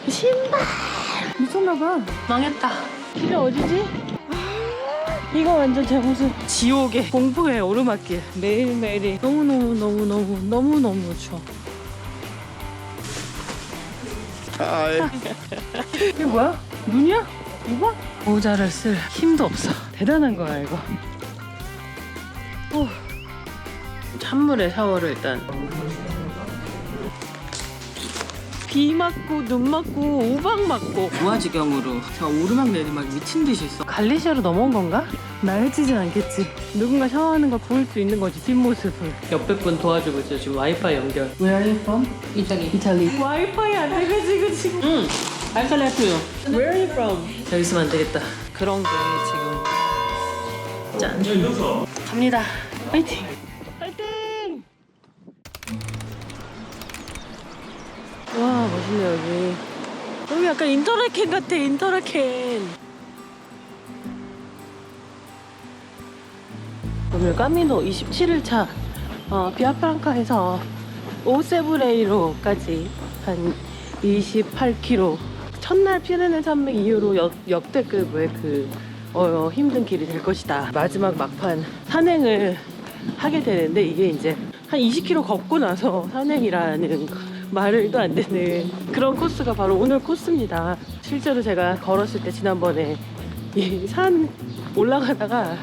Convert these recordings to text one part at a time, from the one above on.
신발 미쳤나봐. 망했다. 이게 어디지? 이거 완전 제 모습. 지옥의 공포의 오르막길. 매일매일이 너무너무 추워. 이게 뭐야? 눈이야? 이거? 모자를 쓸 힘도 없어. 대단한 거야 이거. 찬물에 샤워를 일단. 비 맞고 눈 맞고 우박 맞고 무아지경으로 제가 오르막 내리막 미친 듯이 있어. 갈리시아로 넘어온 건가? 나 해치진 않겠지. 누군가 샤워하는 걸 볼 수 있는 거지, 뒷모습을. 옆에 분 도와주고 있어. 지금 와이파이 연결. Where are you from? 이탈리. 와이파이 안 돼가지고 지금. 응. I can help you. Where are you from? 여기 있으면 안 되겠다. 그런 게 지금. 짠. 갑니다. 파이팅. 파이팅. 와, 멋있네 여기. 여기 약간 인터라켄 같아. 인터라켄. 오늘 까미노 27일차 비아프랑카에서 오세브레이로까지 한 28km. 첫날 피레네 산맥 이후로 역대급의 힘든 길이 될 것이다. 마지막 막판 산행을 하게 되는데 이게 이제 한 20km 걷고 나서 산행이라는 말도 안 되는 그런 코스가 바로 오늘 코스입니다. 실제로 제가 걸었을 때 지난번에 이 산 올라가다가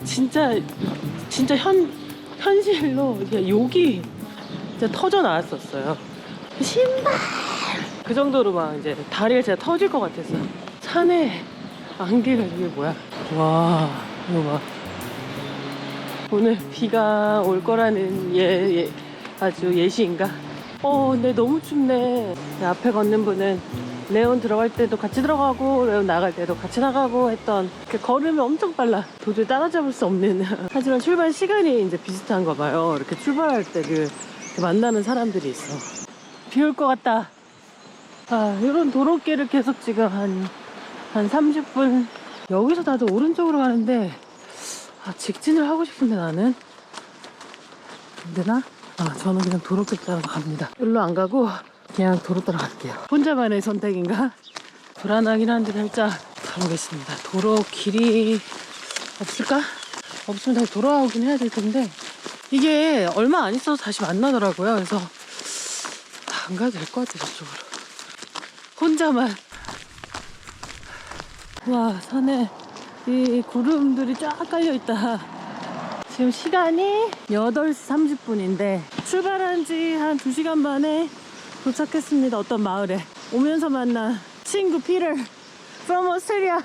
진짜 현실로 그냥 욕이 진짜 터져 나왔었어요. 신발! 그 정도로 막 이제 다리가 진짜 터질 것 같았어. 산에 안개가 이게 뭐야? 와, 이거 봐. 오늘 비가 올 거라는 아주 예시인가? 근데 너무 춥네. 앞에 걷는 분은 레온 들어갈 때도 같이 들어가고 레온 나갈 때도 같이 나가고 했던 그 걸음이 엄청 빨라. 도저히 따라잡을 수 없는. 하지만 출발 시간이 이제 비슷한가 봐요. 이렇게 출발할 때 만나는 사람들이 있어. 비 올 것 같다. 이런 도로길을 계속 지금 한 30분. 여기서 다들 오른쪽으로 가는데 직진을 하고 싶은데 나는 안 되나? 저는 그냥 도로길 따라 갑니다. 일로 안 가고 그냥 도로 따라 갈게요. 혼자만의 선택인가? 불안하긴 한데 살짝 가보겠습니다. 도로 길이 없을까? 없으면 다시 돌아오긴 해야 될 텐데 이게 얼마 안 있어서 다시 만나더라고요. 그래서 안 가도 될 것 같아. 저쪽으로 혼자만. 와, 산에 이 구름들이 쫙 깔려있다. 지금 시간이 8시 30분인데 출발한 지 한 2시간 만에 도착했습니다. 어떤 마을에 오면서 만난 친구 피터 from Australia.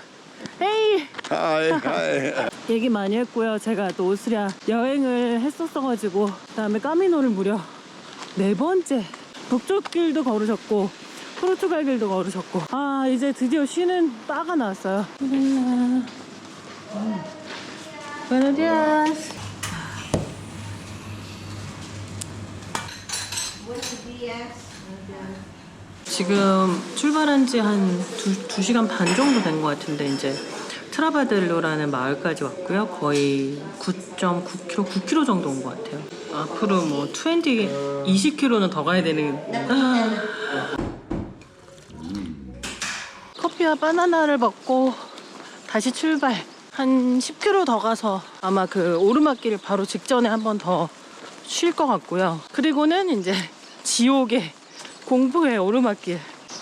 Hey! Hi. 얘기 많이 했고요. 제가 또 오스트리아 여행을 했었어가지고 그다음에 까미노를 무려 4번째. 북쪽 길도 걸으셨고 포르투갈 길도 걸으셨고 이제 드디어 쉬는 바가 나왔어요. Buenos días. 지금 출발한 지 한 2시간 반 정도 된 것 같은데 이제 트라바델로라는 마을까지 왔고요. 거의 9.9km, 9km 정도 온 것 같아요. 앞으로 뭐 20km는 더 가야 되는. 커피와 바나나를 먹고 다시 출발. 한 10km 더 가서 아마 그 오르막길 바로 직전에 한 번 더 쉴 것 같고요. 그리고는 이제 지옥의 공포의 오르막길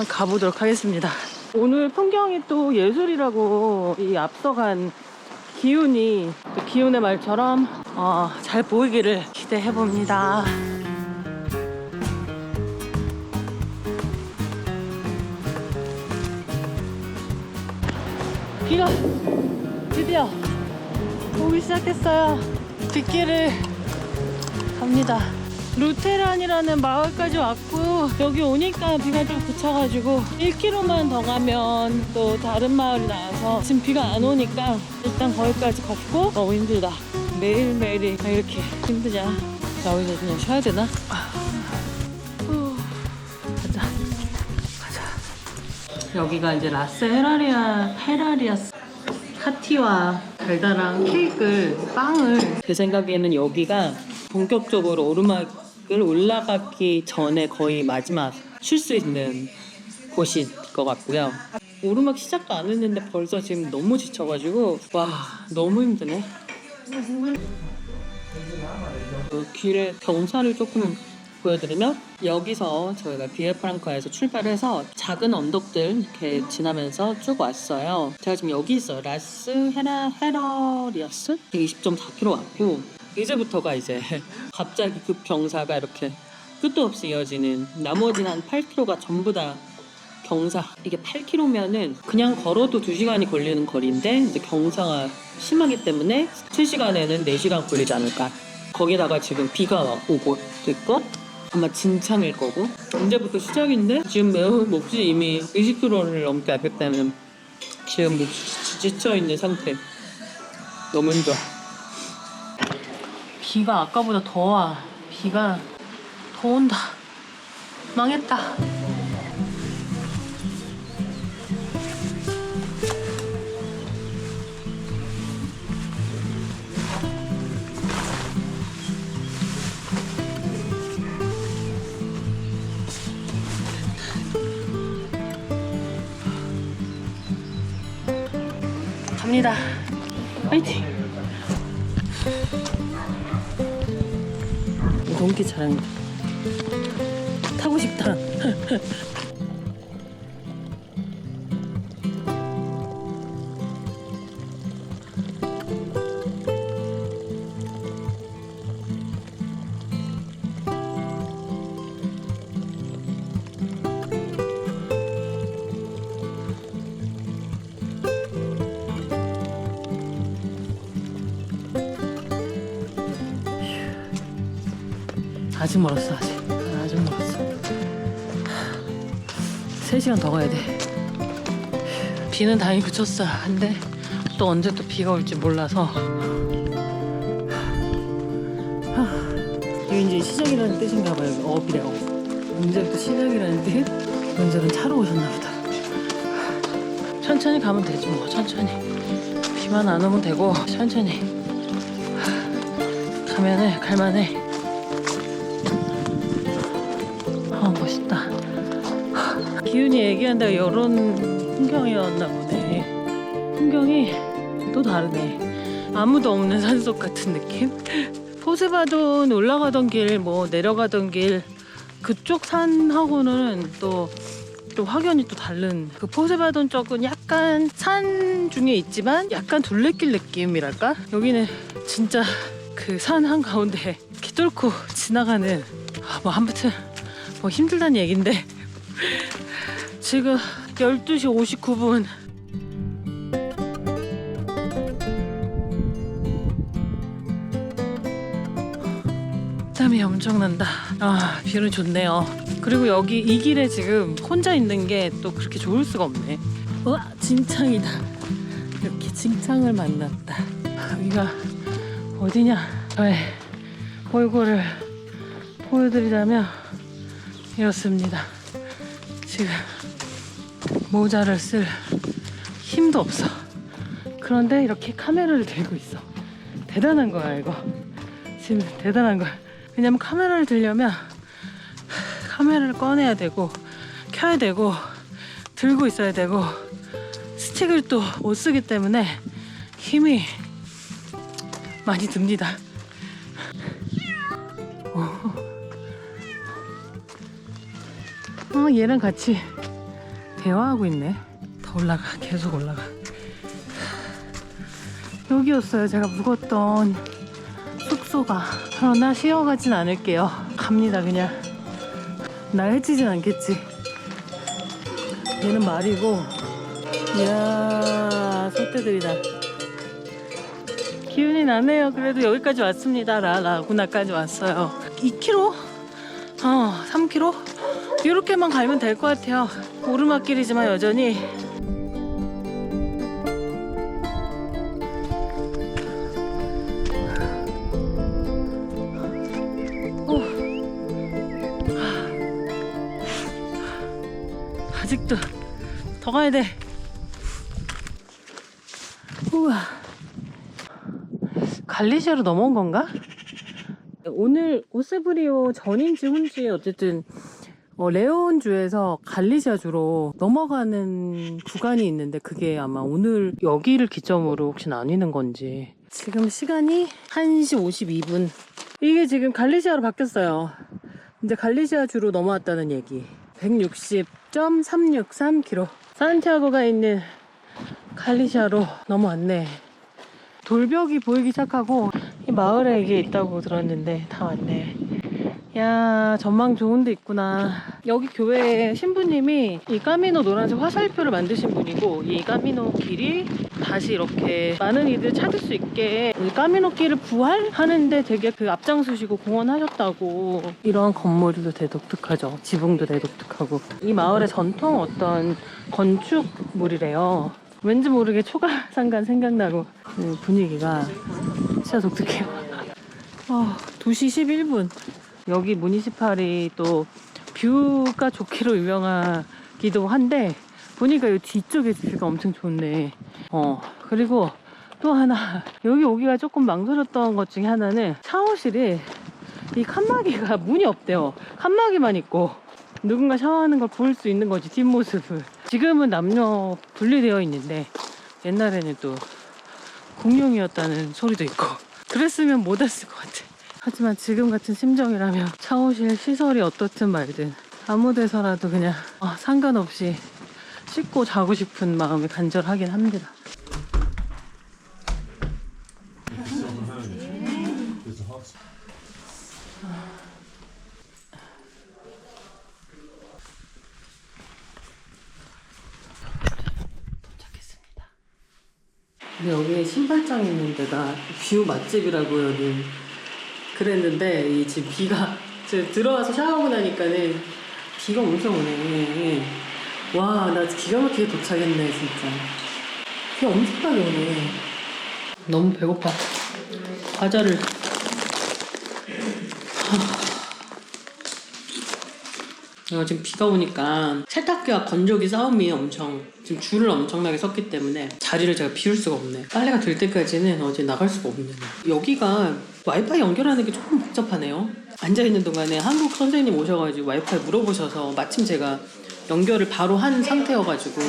가보도록 하겠습니다. 오늘 풍경이 또 예술이라고 이 앞서간 기운이 또 기운의 말처럼 잘 보이기를 기대해봅니다. 비가 드디어 오기 시작했어요. 뒷길을 갑니다. 루테란이라는 마을까지 왔고 여기 오니까 비가 좀 그쳐가지고 1km만 더 가면 또 다른 마을이 나와서 지금 비가 안 오니까 일단 거기까지 걷고 너무 힘들다. 매일매일이 이렇게 힘드냐. 나 이제 그냥 쉬어야 되나? 가자. 여기가 이제 라스 헤라리아스 카티와 달달한 빵을 제 생각에는 여기가 본격적으로 오르막을 올라가기 전에 거의 마지막 쉴 수 있는 곳일 것 같고요. 오르막 시작도 안 했는데 벌써 지금 너무 지쳐가지고 와 너무 힘드네. 그 길의 경사를 조금 보여드리면 여기서 저희가 비에프랑카에서 출발해서 작은 언덕들 이렇게 지나면서 쭉 왔어요. 제가 지금 여기 있어요. 라스 헤러리아스 20.4km 왔고 이제부터가 이제 갑자기 급 경사가 이렇게 끝도 없이 이어지는 나머지 한 8km가 전부 다 경사. 이게 8km면은 그냥 걸어도 2시간이 걸리는 거리인데 이제 경사가 심하기 때문에 3시간에는 4시간 걸리지 않을까. 거기다가 지금 비가 오고 있고 아마 진창일 거고 언제부터 시작인데 지금 매우 몹시 이미 20km를 넘게 왔기 때문에 지금 몹시 지쳐있는 상태. 너무 힘들어. 비가 아까보다 더 와. 비가 더 온다. 망했다. 갑니다. 파이팅! 동기 차량 타고 싶다. 아직 멀었어. 아직 멀었어. 3시간 더 가야 돼. 비는 다행히 그쳤어. 근데 또 언제 또 비가 올지 몰라서. 이게 이제 시작이라는 뜻인가 봐요. 업이래요. 언제부터 시작이라는 뜻? 분들은 차로 오셨나 보다. 천천히 가면 되지 뭐. 천천히 비만 안 오면 되고 천천히 가면은 갈만해. 멋있다. 기훈이 얘기한다고 이런 풍경이었나 보네. 풍경이 또 다르네. 아무도 없는 산속 같은 느낌? 포세바돈 올라가던 길, 뭐 내려가던 길 그쪽 산하고는 또 확연히 또 다른. 그 포세바돈 쪽은 약간 산 중에 있지만 약간 둘레길 느낌이랄까? 여기는 진짜 그 산 한가운데 키 뚫고 지나가는 뭐 아무튼 뭐 힘들다는 얘긴데 지금 12시 59분. 땀이 엄청난다. 아 뷰는 좋네요. 그리고 여기 이 길에 지금 혼자 있는 게 또 그렇게 좋을 수가 없네. 우와 진창이다. 이렇게 진창을 만났다. 여기가 어디냐. 저의 얼굴을 보여드리자면 이렇습니다. 지금 모자를 쓸 힘도 없어. 그런데 이렇게 카메라를 들고 있어. 대단한 거야 이거. 지금 대단한 거야. 왜냐면 카메라를 들려면 카메라를 꺼내야 되고 켜야 되고 들고 있어야 되고 스틱을 또 못 쓰기 때문에 힘이 많이 듭니다. 얘랑 같이 대화하고 있네. 더 올라가. 계속 올라가. 여기였어요 제가 묵었던 숙소가. 그러나 쉬어가진 않을게요. 갑니다 그냥. 날 해치진 않겠지. 얘는 말이고. 이야 소떼들이다. 기운이 나네요. 그래도 여기까지 왔습니다. 라구나까지 왔어요. 2km? 3km? 이렇게만 가면 될 것 같아요. 오르막길이지만 여전히 아직도 더 가야 돼. 우와. 갈리시아로 넘어온 건가? 오늘 오세브리오 전인지 후인지 어쨌든 레온주에서 갈리시아주로 넘어가는 구간이 있는데 그게 아마 오늘 여기를 기점으로 혹시 나뉘는 건지. 지금 시간이 1시 52분. 이게 지금 갈리시아로 바뀌었어요. 이제 갈리시아주로 넘어왔다는 얘기. 160.363km. 산티아고가 있는 갈리시아로 넘어왔네. 돌벽이 보이기 시작하고 이 마을에 이게 있다고 들었는데 다 왔네. 야, 전망 좋은 데 있구나. 여기 교회 신부님이 이 까미노 노란색 화살표를 만드신 분이고, 이 까미노 길이 다시 이렇게 많은 이들 찾을 수 있게 이 까미노 길을 부활하는데 되게 그 앞장서시고 공헌하셨다고. 이런 건물도 되게 독특하죠. 지붕도 되게 독특하고. 이 마을의 전통 어떤 건축물이래요. 왠지 모르게 초가상간 생각나고. 분위기가 진짜 독특해요. 2시 11분. 여기 무니시팔이 또 뷰가 좋기로 유명하기도 한데 보니까 이 뒤쪽에 뷰가 엄청 좋네. 그리고 또 하나, 여기 오기가 조금 망설였던 것 중에 하나는 샤워실이 이 칸막이가 문이 없대요. 칸막이만 있고 누군가 샤워하는 걸 볼 수 있는 거지, 뒷모습을. 지금은 남녀 분리되어 있는데 옛날에는 또 공용이었다는 소리도 있고, 그랬으면 못 왔을 것 같아. 하지만 지금 같은 심정이라면 샤워실 시설이 어떻든 말든 아무 데서라도 그냥 상관없이 씻고 자고 싶은 마음이 간절하긴 합니다. 도착했습니다. 근데 여기 신발장 있는 데가 뷰 맛집이라고 여기 그랬는데, 이 지금 비가 들어와서 샤워하고 나니까는 비가 엄청 오네. 와, 나 기가 막히게 도착했네 진짜. 비 엄청 많이 오네. 너무 배고파. 과자를 지금 비가 오니까 세탁기와 건조기 싸움이 지금 줄을 엄청나게 섰기 때문에 자리를 제가 비울 수가 없네. 빨래가 될 때까지는 어제 나갈 수가 없네. 여기가 와이파이 연결하는 게 조금 복잡하네요. 앉아있는 동안에 한국 선생님 오셔가지고 와이파이 물어보셔서 마침 제가 연결을 바로 한 상태여가지고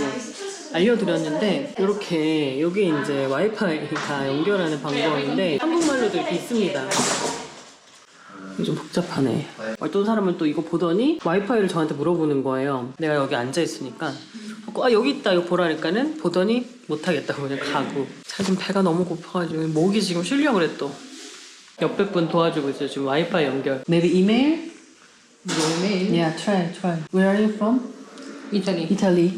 알려드렸는데, 이렇게 여기 이제 와이파이가 연결하는 방법인데 한국말로도 이렇게 있습니다. 좀 복잡하네. 어떤 사람은 또 이거 보더니 와이파이를 저한테 물어보는 거예요. 내가 여기 앉아있으니까 여기 있다 이거 보라니까는 보더니 못하겠다고 그냥 가고. 지금 배가 너무 고파가지고 목이 지금 쉬려고 그래. 또 옆에 분 도와주고 있어요. 지금 와이파이 연결. Maybe email? Email? Yeah, try. Where are you from? Italy. Italy.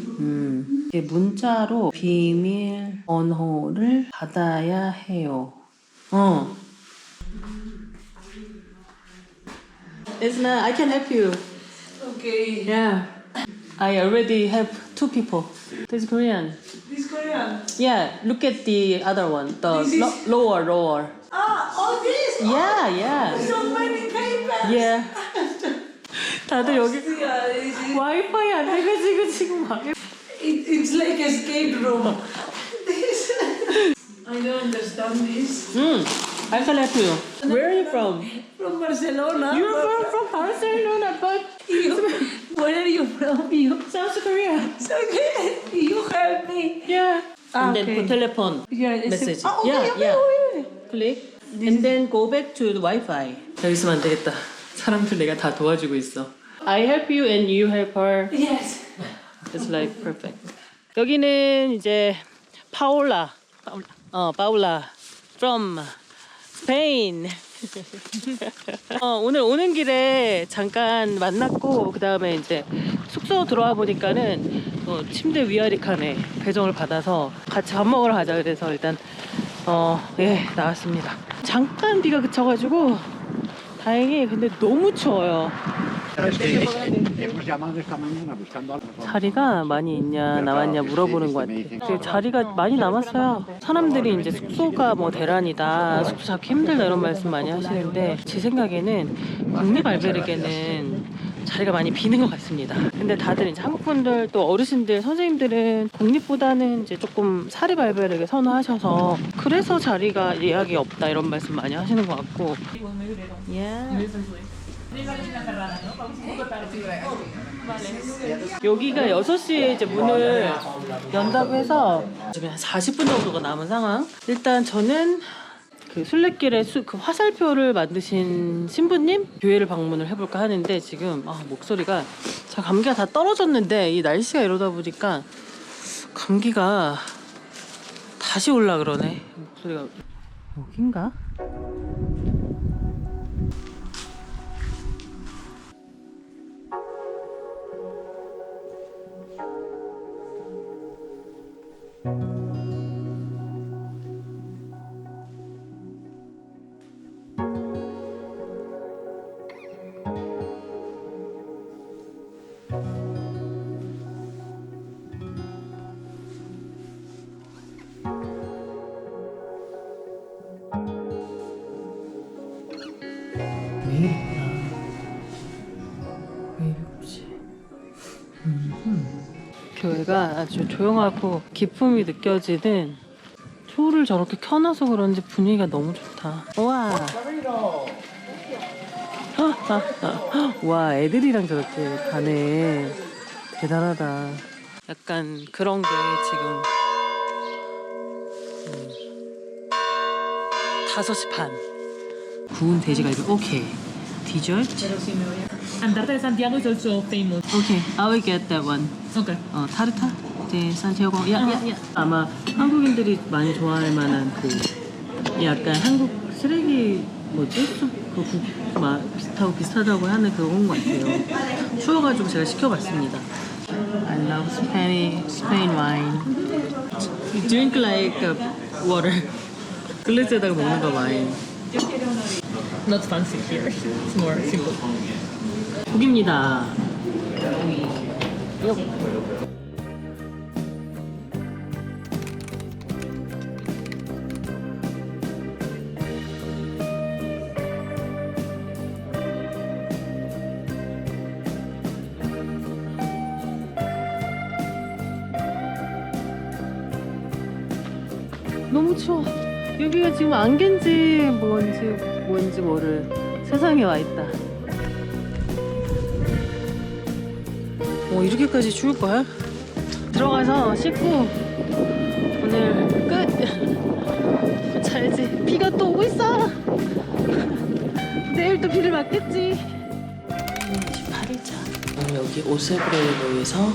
이게 문자로 비밀번호를 받아야 해요. It's not. I can help you. Okay. Yeah. I already have 2 people. This is Korean. This Korean. Yeah. Look at the other one. The This is- lower. All this? Yeah. So many papers. Yeah. 다들 여기 Yeah, 와이파이 안 돼가지고 지금 막. it's like escape room. This. I don't understand this. I can help you. Where are you from? From Barcelona. You're from Barcelona, but Where are you from? You. South Korea. So okay. You help me. Yeah. And then Okay. put telephone Yeah. It's message. Okay, Yeah, okay, yeah. okay. Click. And then go back to the Wi-Fi. 여기 있으면 안 되겠다. 사람들 내가 다 도와주고 있어. I help you and you help her. Yes. It's like perfect. 여기는 이제 파울라 from Spain. 오늘 오는 길에 잠깐 만났고, 그 다음에 이제 숙소 들어와 보니까는 침대 위아래 칸에 배정을 받아서 같이 밥 먹으러 가자 그래서 일단 나왔습니다. 잠깐 비가 그쳐가지고 다행히. 근데 너무 추워요. 자리가 많이 있냐 남았냐 물어보는 것 같아. 자리가 많이 남았어요. 사람들이 이제 숙소가 뭐 대란이다, 숙소 잡기 힘들다 이런 말씀 많이 하시는데 제 생각에는 국립 알베르게는 자리가 많이 비는 것 같습니다. 근데 다들 이제 한국 분들 또 어르신들 선생님들은 국립보다는 이제 조금 사립 알베르게 선호하셔서 그래서 자리가 예약이 없다 이런 말씀 많이 하시는 것 같고. Yeah. 여기가 6시에 이제 문을 연다고 해서 지금 한 40분 정도가 남은 상황. 일단 저는 그 순례길에 그 화살표를 만드신 신부님 교회를 방문을 해볼까 하는데 지금 목소리가 자 감기가 다 떨어졌는데 이 날씨가 이러다 보니까 감기가 다시 올라 그러네. 목소리가 여긴가? 교회가 아주 조용하고 기품이 느껴지는 초를 저렇게 켜놔서 그런지 분위기가 너무 좋다. 와. 와, 애들이랑 저렇게 가네. 대단하다. 약간 그런 게 지금 5시 반. 구운 돼지갈비. 오케이. 디저트. Andarte de Santiago is also famous. 오케이. I will get that one. Okay. 타르타? 네, 산티아고. 야. 아마 한국인들이 많이 좋아할 만한 그 약간 한국 쓰레기 뭐지? 그 비슷하다고 하는 그건 것 같아요. 추워가지고 제가 시켜봤습니다. I love Spain wine. You drink like water. 글래스에다가 먹는 거 와인. Not fancy here. It's more simple. 고기입니다. 너무 추워. 여기가 지금 안개인지 뭔지 모를 세상에 와 있다. 이렇게까지 추울 거야? 들어가서 씻고 오늘 끝. 잘지. 비가 또 오고 있어. 내일 또 비를 맞겠지. 28일차. 여기 오세브레이로에서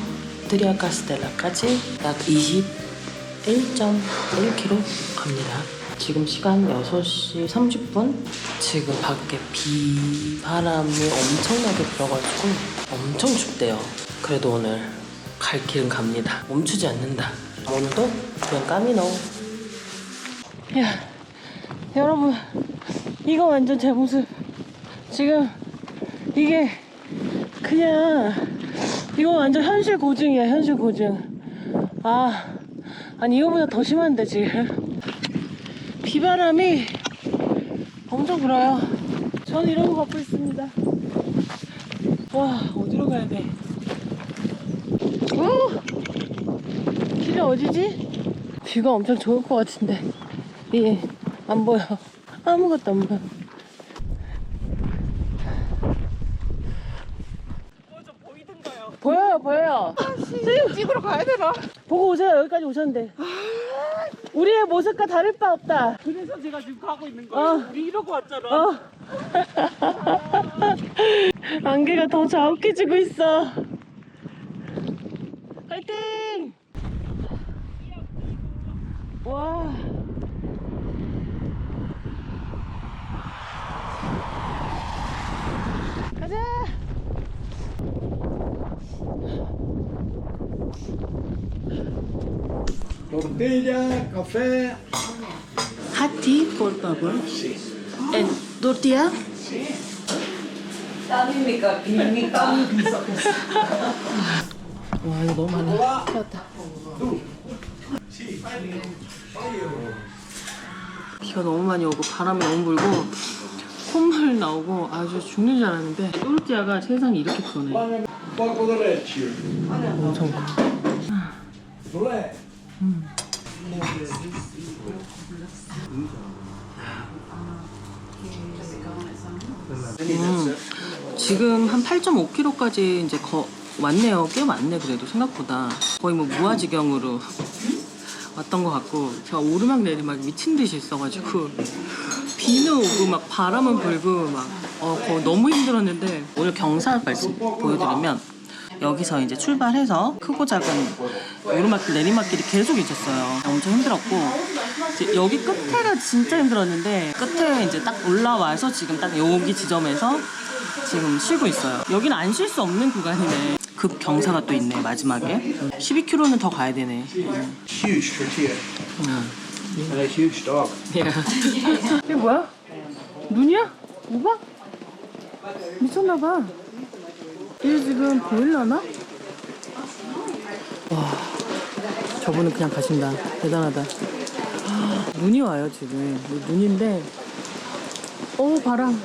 트리아카스텔라까지 약 21.1km 갑니다. 지금 시간 6시 30분. 지금 밖에 바람이 엄청나게 불어가지고 엄청 춥대요. 그래도 오늘 갈 길은 갑니다. 멈추지 않는다. 오늘도 그냥 까미노. 야, 여러분, 이거 완전 제 모습. 지금 이게 그냥 이거 완전 현실 고증이야. 현실 고증. 아니 이거보다 더 심한데 지금 비바람이 엄청 불어요. 전 이러고 걷고 있습니다. 와, 어디로 가야 돼? 길이 어디지? 뷰가 엄청 좋을 것 같은데 안 보여. 아무것도 안 보여. 좀 보이던가요? 보여요. 선생님 찍으러 가야 되나? 보고 오세요. 여기까지 오셨는데. 우리의 모습과 다를 바 없다. 그래서 제가 지금 가고 있는 거예요. 우리 이러고 왔잖아. 안개가 더 자욱해지고 있어. 화이팅! 와. 가자! Tortilla, café. Hot tea, por favor. And tortilla? 와, 이거 너무 많아. 좋았다. 비가 너무 많이 오고 바람이 너무 불고 콧물 나오고 아주 죽는 줄 알았는데 또르띠아가 세상에 이렇게 크네. Un poco de leche. 엄청 커. Dole. 지금 한 8.5km까지 이제 왔네요. 꽤 많네 그래도 생각보다. 거의 뭐 무아지경으로 왔던 것 같고 제가 오르막 내리막 미친 듯이 있어가지고 비는 오고 막 바람은 불고 막 거의 너무 힘들었는데 오늘 경사 말씀 보여드리면 여기서 이제 출발해서 크고 작은 오르막길 내리막길이 계속 있었어요. 엄청 힘들었고 이제 여기 끝에가 진짜 힘들었는데 끝에 이제 딱 올라와서 지금 딱 여기 지점에서 지금 쉬고 있어요. 여기는 안 쉴 수 없는 구간이네. 급 경사가 또 있네 마지막에. 12km는 더 가야 되네. Huge tortilla. And a huge dog. 이게 뭐야? 눈이야? 우박? 미쳤나봐. 이게 지금 보일라나? 와, 저분은 그냥 가신다. 대단하다. 눈이 와요 지금. 눈인데 바람.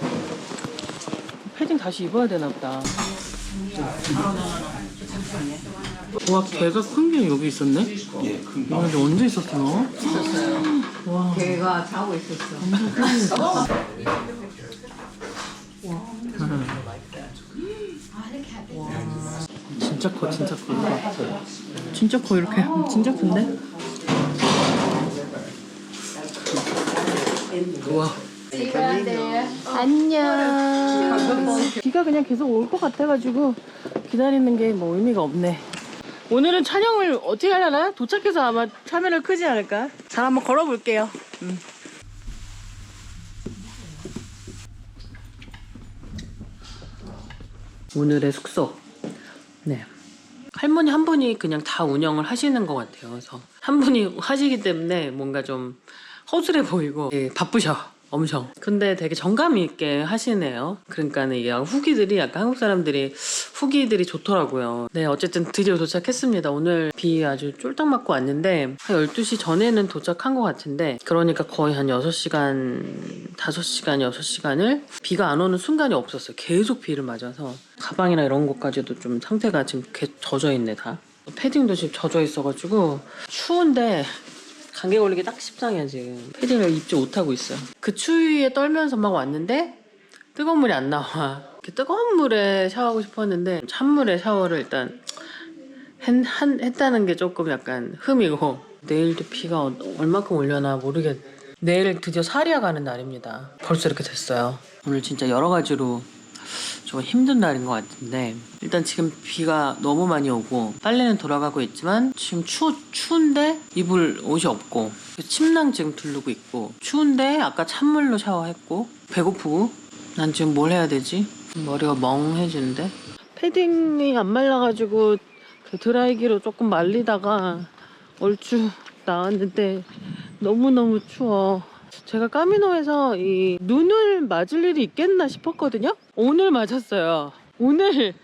패딩 다시 입어야 되나 보다. 와, 개가 큰 게 여기 있었네? 예, 큰 게. 근데 언제 있었어 너? 와. 걔가 자고 있었어. 진짜 커, 진짜 커. 진짜 커, 이렇게. 진짜 큰데? 우와. 안녕. 비가 그냥 계속 올 것 같아가지고 기다리는 게 뭐 의미가 없네. 오늘은 촬영을 어떻게 하려나? 도착해서 아마 카메라 크지 않을까? 잘 한번 걸어볼게요. 오늘의 숙소. 네. 할머니 한 분이 그냥 다 운영을 하시는 것 같아요. 그래서 한 분이 하시기 때문에 뭔가 좀 허술해 보이고 바쁘셔. 엄청. 근데 되게 정감 있게 하시네요. 그러니까는 이게 후기들이 약간 한국 사람들이 후기들이 좋더라고요. 네, 어쨌든 드디어 도착했습니다. 오늘 비 아주 쫄딱 맞고 왔는데 한 12시 전에는 도착한 것 같은데 그러니까 거의 한 6시간, 5시간, 6시간을 비가 안 오는 순간이 없었어요. 계속 비를 맞아서 가방이나 이런 것까지도 좀 상태가 지금 젖어 있네 다. 패딩도 지금 젖어 있어가지고 추운데 감기 걸리기 딱 십상이야 지금. 패딩을 입지 못하고 있어요. 그 추위에 떨면서 막 왔는데 뜨거운 물이 안 나와. 이렇게 뜨거운 물에 샤워하고 싶었는데 찬물에 샤워를 일단 했다는 게 조금 약간 흠이고 내일도 비가 얼마큼 올려나 모르겠. 내일 드디어 사리아 가는 날입니다. 벌써 이렇게 됐어요. 오늘 진짜 여러 가지로 좀 힘든 날인 것 같은데 일단 지금 비가 너무 많이 오고 빨래는 돌아가고 있지만 지금 추운데 입을 옷이 없고 침낭 지금 두르고 있고 추운데 아까 찬물로 샤워했고 배고프고 난 지금 뭘 해야 되지? 머리가 멍해지는데 패딩이 안 말라가지고 그 드라이기로 조금 말리다가 얼추 나왔는데 너무너무 추워. 제가 까미노에서 이 눈을 맞을 일이 있겠나 싶었거든요. 오늘 맞았어요. 오늘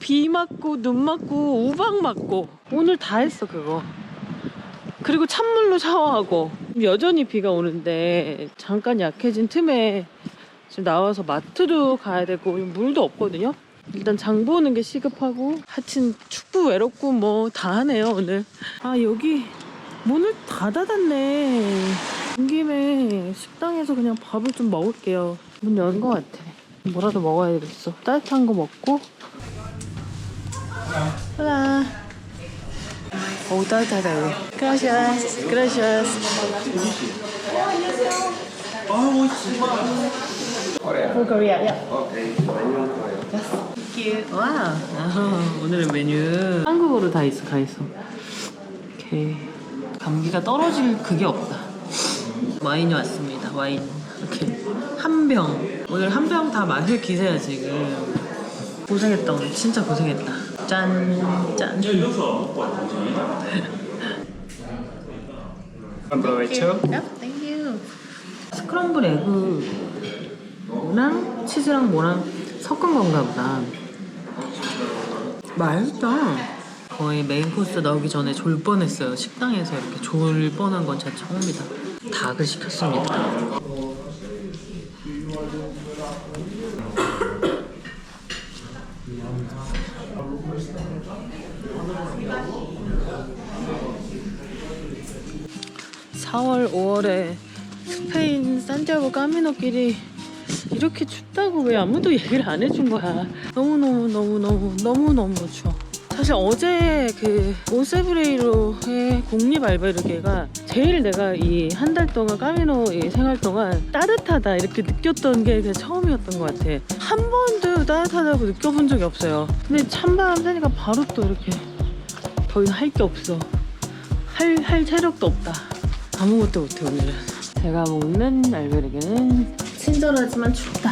비 맞고 눈 맞고 우박 맞고 오늘 다 했어 그거. 그리고 찬물로 샤워하고 여전히 비가 오는데 잠깐 약해진 틈에 지금 나와서 마트도 가야 되고 물도 없거든요. 일단 장 보는 게 시급하고 하여튼 춥고 외롭고 뭐 다 하네요 오늘. 아 여기 문을 다 닫았네. 온 김에 식당에서 그냥 밥을 좀 먹을게요. 문 연 것 같아. 뭐라도 먹어야 되겠어. 따뜻한 거 먹고. 홀라. 오 따뜻하다 여기. Gracias. Gracias. Bulgaria, yeah. Yes. Thank you. 와. 오늘의 메뉴 한국어로 다 있어, 가 있어. 오케이. 감기가 떨어질 그게 없다. 와인이 왔습니다. 와인. 이렇게 한 병. 오늘 한 병 다 마실 기세야 지금. 고생했다 오늘. 진짜 고생했다. 짠. 짠. Aprovecho. Thank you. 스크럼블 에그랑 치즈랑 뭐랑 섞은 건가 보다. 맛있다. 거의 메인 코스 나오기 전에 졸 뻔했어요. 식당에서 이렇게 졸 뻔한 건 진짜 처음이다. 닭을 시켰습니다. (4월 5월에) 스페인 산티아고 까미노 길이 이렇게 춥다고 왜 아무도 얘기를 안 해준 거야. 너무너무 추워. 사실 어제 그 오세브레이로의 공립 알베르게가 제일 내가 이 한 달 동안 까미노 이 생활 동안 따뜻하다 이렇게 느꼈던 게 그냥 처음이었던 것 같아. 한 번도 따뜻하다고 느껴본 적이 없어요. 근데 찬바람 쐬니까 바로 또 이렇게 더 이상 할 게 없어. 할 체력도 없다. 아무것도 못해 오늘은. 제가 묵는 알베르게는 친절하지만 춥다.